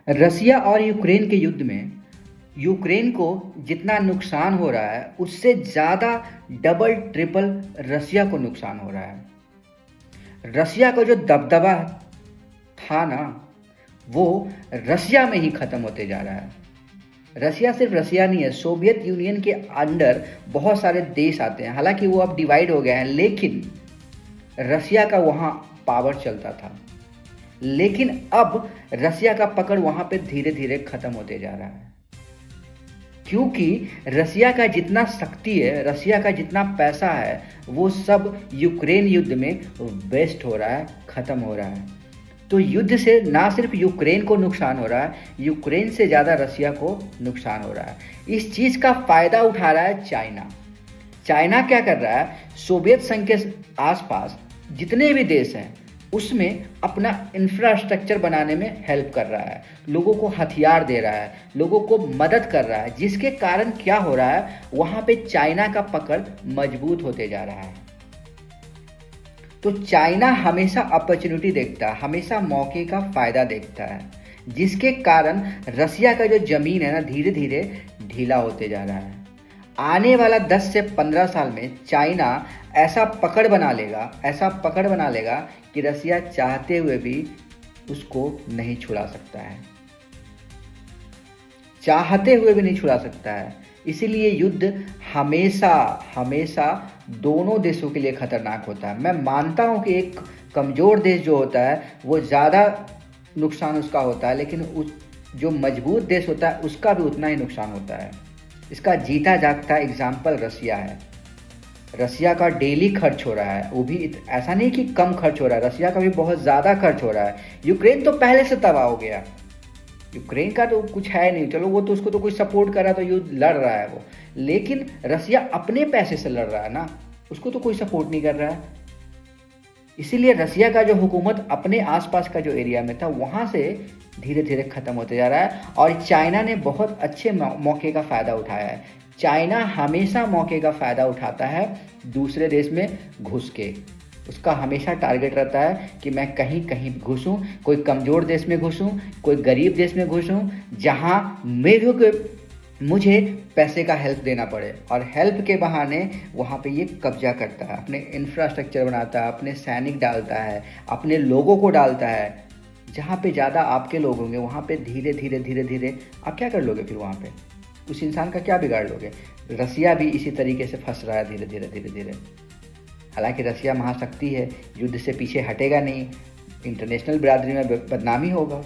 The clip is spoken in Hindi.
रसिया और यूक्रेन के युद्ध में यूक्रेन को जितना नुकसान हो रहा है उससे ज़्यादा डबल ट्रिपल रसिया को नुकसान हो रहा है। रसिया का जो दबदबा था ना, वो रसिया में ही ख़त्म होते जा रहा है। रसिया सिर्फ रसिया नहीं है, सोवियत यूनियन के अंडर बहुत सारे देश आते हैं। हालांकि वो अब डिवाइड हो गए हैं, लेकिन रसिया का वहाँ पावर चलता था। लेकिन अब रसिया का पकड़ वहाँ पे धीरे धीरे ख़त्म होते जा रहा है, क्योंकि रसिया का जितना शक्ति है, रसिया का जितना पैसा है, वो सब यूक्रेन युद्ध में वेस्ट हो रहा है, ख़त्म हो रहा है। तो युद्ध से ना सिर्फ यूक्रेन को नुकसान हो रहा है, यूक्रेन से ज़्यादा रसिया को नुकसान हो रहा है। इस चीज़ का फ़ायदा उठा रहा है चाइना। चाइना क्या कर रहा है, सोवियत संघ के आसपास जितने भी देश हैं उसमें अपना इंफ्रास्ट्रक्चर बनाने में हेल्प कर रहा है, लोगों को हथियार दे रहा है, लोगों को मदद कर रहा है, जिसके कारण क्या हो रहा है, वहाँ पे चाइना का पकड़ मजबूत होते जा रहा है। तो चाइना हमेशा अपॉर्चुनिटी देखता है, हमेशा मौके का फ़ायदा देखता है, जिसके कारण रसिया का जो ज़मीन है ना, धीरे धीरे ढीला होते जा रहा है। आने वाला 10 से 15 साल में चाइना ऐसा पकड़ बना लेगा, ऐसा पकड़ बना लेगा कि रसिया चाहते हुए भी उसको नहीं छुड़ा सकता है, चाहते हुए भी नहीं छुड़ा सकता है। इसीलिए युद्ध हमेशा हमेशा दोनों देशों के लिए खतरनाक होता है। मैं मानता हूँ कि एक कमज़ोर देश जो होता है वो ज़्यादा नुकसान उसका होता है, लेकिन जो मजबूत देश होता है उसका भी उतना ही नुकसान होता है। इसका जीता जागता एग्जाम्पल रसिया है। रसिया का डेली खर्च हो रहा है, वो भी ऐसा नहीं कि कम खर्च हो रहा है, रसिया का भी बहुत ज़्यादा खर्च हो रहा है। यूक्रेन तो पहले से तबाह हो गया, यूक्रेन का तो कुछ है नहीं, चलो वो तो उसको तो कोई सपोर्ट कर रहा है तो युद्ध लड़ रहा है वो, लेकिन रसिया अपने पैसे से लड़ रहा है ना, उसको तो कोई सपोर्ट नहीं कर रहा है। इसीलिए रसिया का जो हुकूमत अपने आसपास का जो एरिया में था वहाँ से धीरे धीरे ख़त्म होते जा रहा है। और चाइना ने बहुत अच्छे मौके का फ़ायदा उठाया है। चाइना हमेशा मौके का फ़ायदा उठाता है दूसरे देश में घुस के। उसका हमेशा टारगेट रहता है कि मैं कहीं कहीं घुसूँ, कोई कमज़ोर देश में घुसूँ, कोई गरीब देश में घुसूँ, जहाँ मुझे पैसे का हेल्प देना पड़े, और हेल्प के बहाने वहाँ पे ये कब्जा करता है, अपने इंफ्रास्ट्रक्चर बनाता है, अपने सैनिक डालता है, अपने लोगों को डालता है। जहाँ पे ज़्यादा आपके लोग होंगे वहाँ पे धीरे धीरे धीरे धीरे आप क्या कर लोगे, फिर वहाँ पे उस इंसान का क्या बिगाड़ लोगे। रसिया भी इसी तरीके से फंस रहा है धीरे धीरे धीरे धीरे। हालांकि रसिया महाशक्ति है, युद्ध से पीछे हटेगा नहीं, इंटरनेशनल बिरादरी में बदनामी होगा।